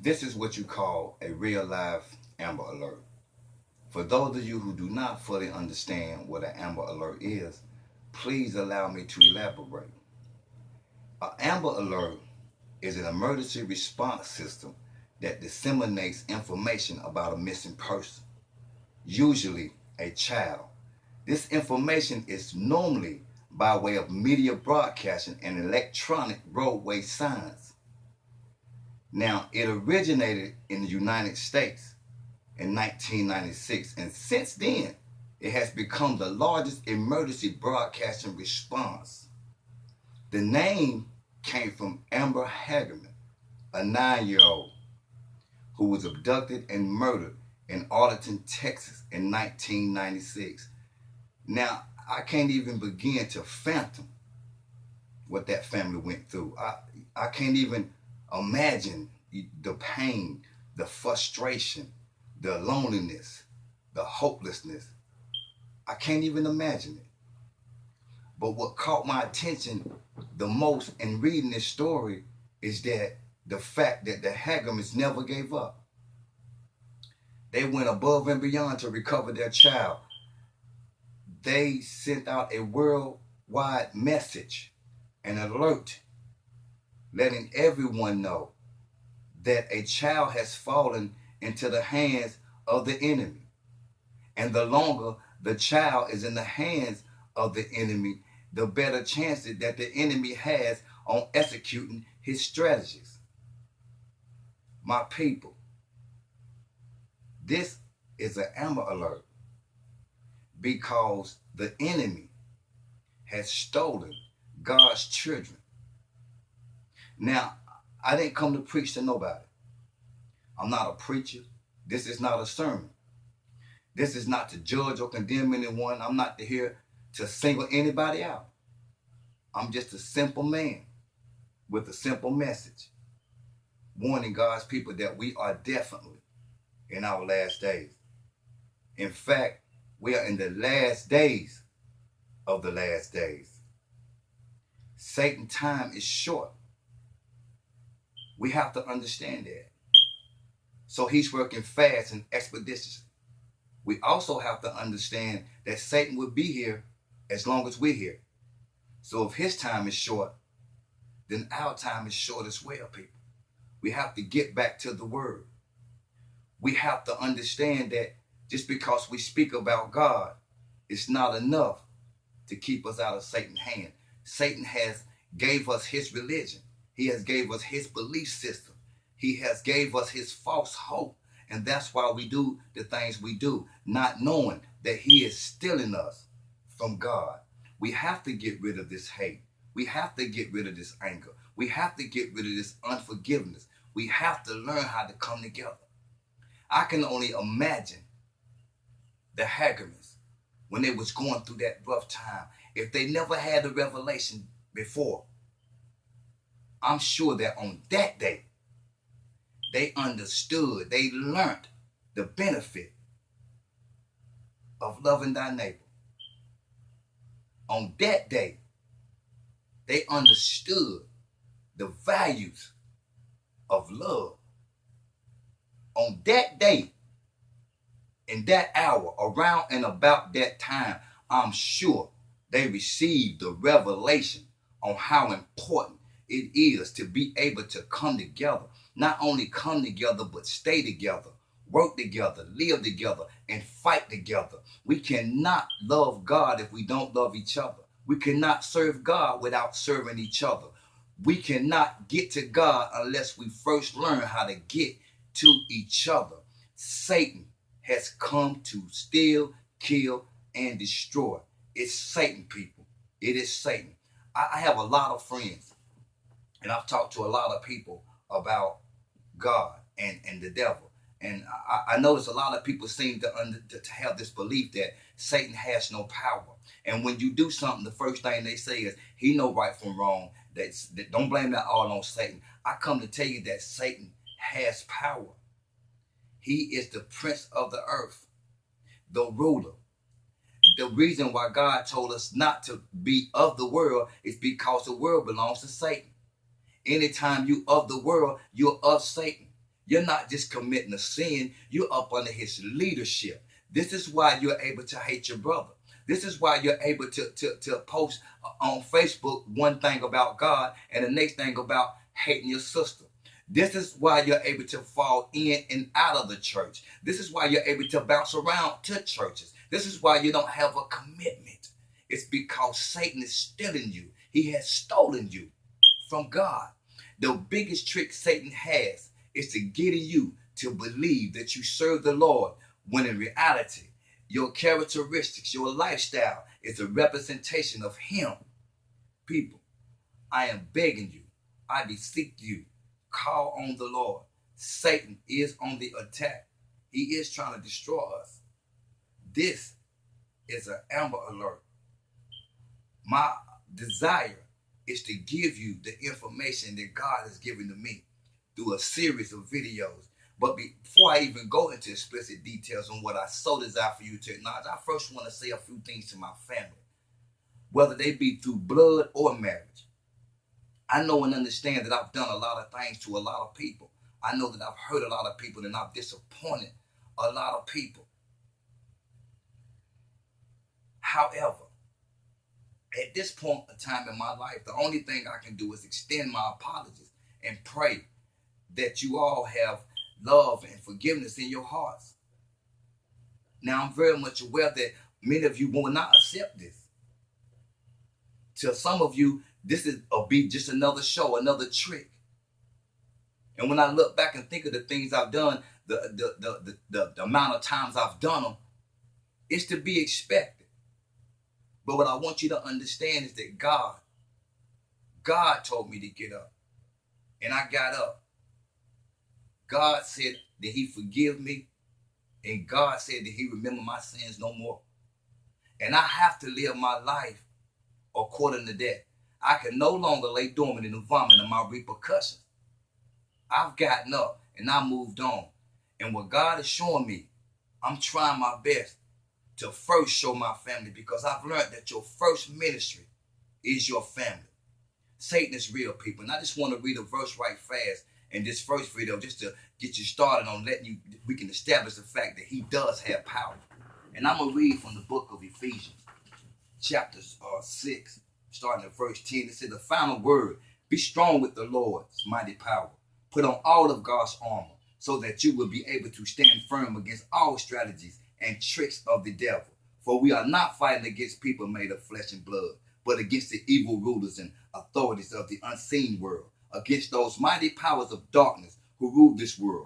This is what you call a real life Amber Alert. For those of you who do not fully understand what an Amber Alert is, please allow me to elaborate. An Amber Alert is an emergency response system that disseminates information about a missing person, usually a child. This information is normally by way of media broadcasting and electronic roadway signs. Now, it originated in the United States in 1996, and since then, it has become the largest emergency broadcasting response. The name came from Amber Hagerman, a 9-year-old who was abducted and murdered in Arlington, Texas in 1996. Now, I can't even begin to fathom what that family went through. I can't even imagine the pain, the frustration, the loneliness, the hopelessness. I can't even imagine it. But what caught my attention the most in reading this story is that the fact that the Hagermans never gave up. They went above and beyond to recover their child. They sent out a worldwide message, an alert, letting everyone know that a child has fallen into the hands of the enemy. And the longer the child is in the hands of the enemy, the better chances that the enemy has on executing his strategies. My people, this is an Amber Alert because the enemy has stolen God's children. Now, I didn't come to preach to nobody. I'm not a preacher. This is not a sermon. This is not to judge or condemn anyone. I'm not here to single anybody out. I'm just a simple man with a simple message, warning God's people that we are definitely in our last days. In fact, we are in the last days of the last days. Satan's time is short. We have to understand that. So he's working fast and expeditiously. We also have to understand that Satan will be here as long as we're here. So if his time is short, then our time is short as well, people. We have to get back to the word. We have to understand that just because we speak about God, it's not enough to keep us out of Satan's hand. Satan has gave us his religion. He has gave us his belief system. He has gave us his false hope. And that's why we do the things we do, not knowing that he is stealing us from God. We have to get rid of this hate. We have to get rid of this anger. We have to get rid of this unforgiveness. We have to learn how to come together. I can only imagine the Hagermans when they was going through that rough time. If they never had a revelation before, I'm sure that on that day, they understood, they learned the benefit of loving thy neighbor. On that day, they understood the values of love. On that day, in that hour, around and about that time, I'm sure they received the revelation on how important it is to be able to come together. Not only come together, but stay together, work together, live together, and fight together. We cannot love God if we don't love each other. We cannot serve God without serving each other. We cannot get to God unless we first learn how to get to each other. Satan has come to steal, kill, and destroy. It's Satan, people. It is Satan. I have a lot of friends, and I've talked to a lot of people about God and the devil. And I notice a lot of people seem to have this belief that Satan has no power. And when you do something, the first thing they say is, he know right from wrong. That don't blame that all on Satan. I come to tell you that Satan has power. He is the prince of the earth, the ruler. The reason why God told us not to be of the world is because the world belongs to Satan. Anytime you of the world, you're of Satan. You're not just committing a sin, you're up under his leadership. This is why you're able to hate your brother. This is why you're able to post on Facebook one thing about God and the next thing about hating your sister. This is why you're able to fall in and out of the church. This is why you're able to bounce around to churches. This is why you don't have a commitment. It's because Satan is stealing you. He has stolen you from God. The biggest trick Satan has is to get in you to believe that you serve the Lord, when in reality, your characteristics, your lifestyle is a representation of him. People, I am begging you, I beseech you, call on the Lord. Satan is on the attack. He is trying to destroy us. This is an Amber Alert. My desire is to give you the information that God has given to me through a series of videos. But before I even go into explicit details on what I so desire for you to acknowledge, I first want to say a few things to my family, whether they be through blood or marriage. I know and understand that I've done a lot of things to a lot of people. I know that I've hurt a lot of people and I've disappointed a lot of people. However, at this point in time in my life, the only thing I can do is extend my apologies and pray that you all have love and forgiveness in your hearts. Now, I'm very much aware that many of you will not accept this. To some of you, this is be just another show, another trick. And when I look back and think of the things I've done, the amount of times I've done them, it's to be expected. But what I want you to understand is that God told me to get up. And I got up. God said that he forgive me. And God said that he remember my sins no more. And I have to live my life according to that. I can no longer lay dormant in the vomit of my repercussions. I've gotten up and I moved on. And what God is showing me, I'm trying my best to first show my family, because I've learned that your first ministry is your family. Satan is real, people. And I just want to read a verse right fast in this first video just to get you started on we can establish the fact that he does have power. And I'm going to read from the book of Ephesians, chapter 6, starting at verse 10. It says, the final word, be strong with the Lord's mighty power. Put on all of God's armor so that you will be able to stand firm against all strategies and tricks of the devil. For we are not fighting against people made of flesh and blood, but against the evil rulers and authorities of the unseen world, against those mighty powers of darkness who rule this world,